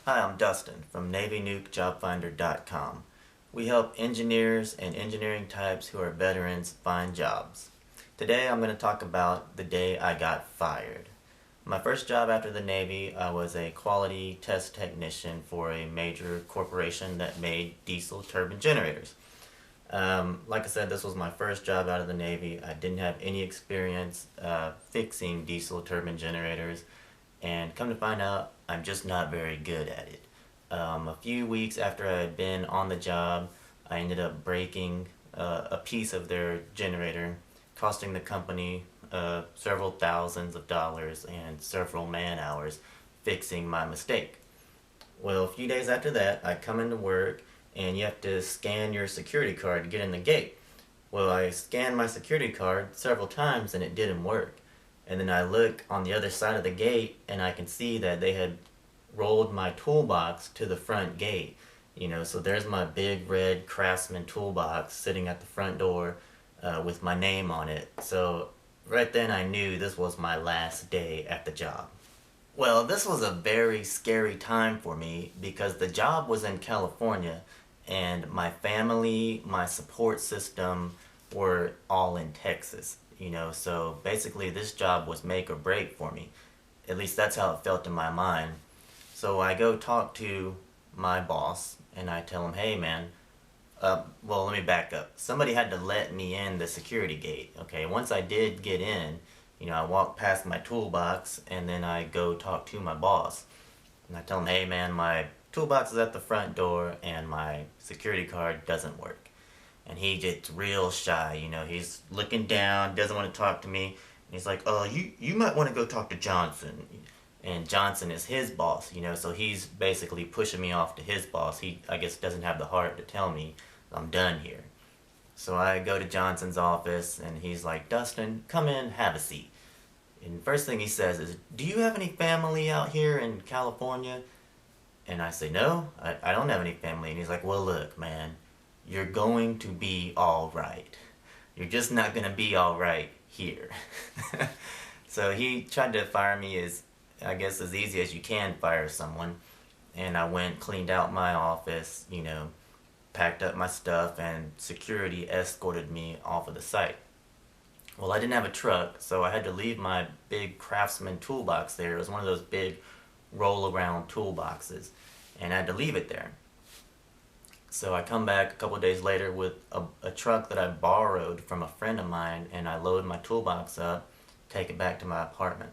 Hi, I'm Dustin from NavyNukeJobFinder.com. We help engineers and engineering types who are veterans find jobs. Today I'm going to talk about the day I got fired. My first job after the Navy, I was a quality test technician for a major corporation that made diesel turbine generators. Like I said, this was my first job out of the Navy. I didn't have any experience fixing diesel turbine generators, and come to find out, I'm just not very good at it. A few weeks after I had been on the job, I ended up breaking a piece of their generator, costing the company several thousands of dollars and several man hours fixing my mistake. Well, a few days after that, I come into work and you have to scan your security card to get in the gate. Well, I scanned my security card several times and it didn't work. And then I look on the other side of the gate and I can see that they had rolled my toolbox to the front gate. So there's my big red Craftsman toolbox sitting at the front door with my name on it. So right then I knew this was my last day at the job. Well, this was a very scary time for me because the job was in California and my family, my support system were all in Texas. So basically this job was make or break for me. At least that's how it felt in my mind. So I go talk to my boss and I tell him, hey man, well, let me back up. Somebody had to let me in the security gate. Okay, once I did get in, I walk past my toolbox and then I go talk to my boss. And I tell him, hey man, my toolbox is at the front door and my security card doesn't work. And he gets real shy, he's looking down, doesn't want to talk to me. And he's like, oh, you might want to go talk to Johnson. And Johnson is his boss, so he's basically pushing me off to his boss. He, I guess, doesn't have the heart to tell me I'm done here. So I go to Johnson's office and he's like, Dustin, come in, have a seat. And first thing he says is, do you have any family out here in California? And I say, no, I don't have any family. And he's like, well, look, man, you're going to be all right. You're just not going to be all right here. So he tried to fire me as easy as you can fire someone. And I went, cleaned out my office, packed up my stuff, and security escorted me off of the site. Well, I didn't have a truck, so I had to leave my big Craftsman toolbox there. It was one of those big roll-around toolboxes, and I had to leave it there. So I come back a couple days later with a truck that I borrowed from a friend of mine, and I load my toolbox up, take it back to my apartment.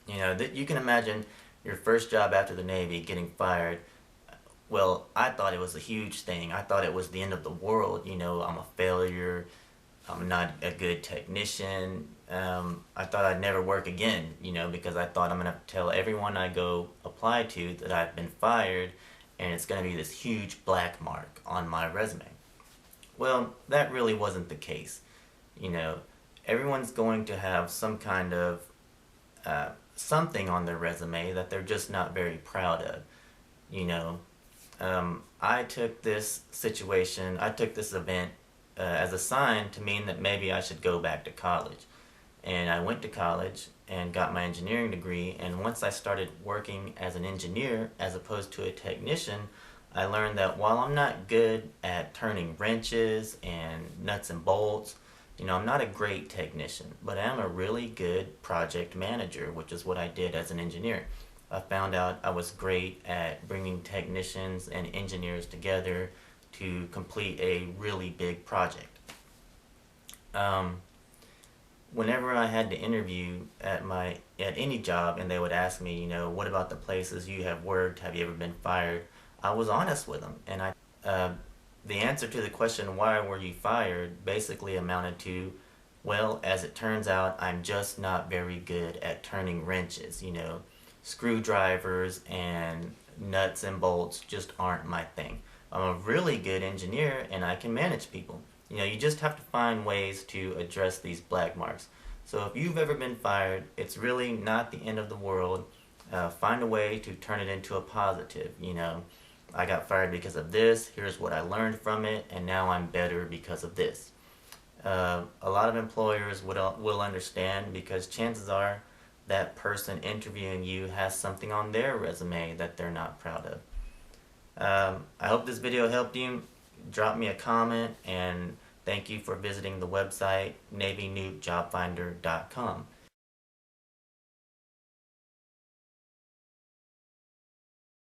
You can imagine your first job after the Navy getting fired. Well, I thought it was a huge thing. I thought it was the end of the world. I'm a failure. I'm not a good technician. I thought I'd never work again, because I thought I'm going to have to tell everyone I go apply to that I've been fired, and it's going to be this huge black mark on my resume. Well, that really wasn't the case. Everyone's going to have some kind of something on their resume that they're just not very proud of. I took this event as a sign to mean that maybe I should go back to college. And I went to college and got my engineering degree, and once I started working as an engineer as opposed to a technician, I learned that while I'm not good at turning wrenches and nuts and bolts, I'm not a great technician, but I am a really good project manager, which is what I did as an engineer. I found out I was great at bringing technicians and engineers together to complete a really big project. Whenever I had to interview at any job and they would ask me, what about the places you have worked? Have you ever been fired? I was honest with them, and the answer to the question, why were you fired, basically amounted to, well, as it turns out, I'm just not very good at turning wrenches. Screwdrivers and nuts and bolts just aren't my thing. I'm a really good engineer and I can manage people. You just have to find ways to address these black marks. So if you've ever been fired, it's really not the end of the world. Find a way to turn it into a positive. I got fired because of this, here's what I learned from it, and now I'm better because of this. A lot of employers will understand, because chances are that person interviewing you has something on their resume that they're not proud of. I hope this video helped you. Drop me a comment, and thank you for visiting the website NavyNukeJobFinder.com.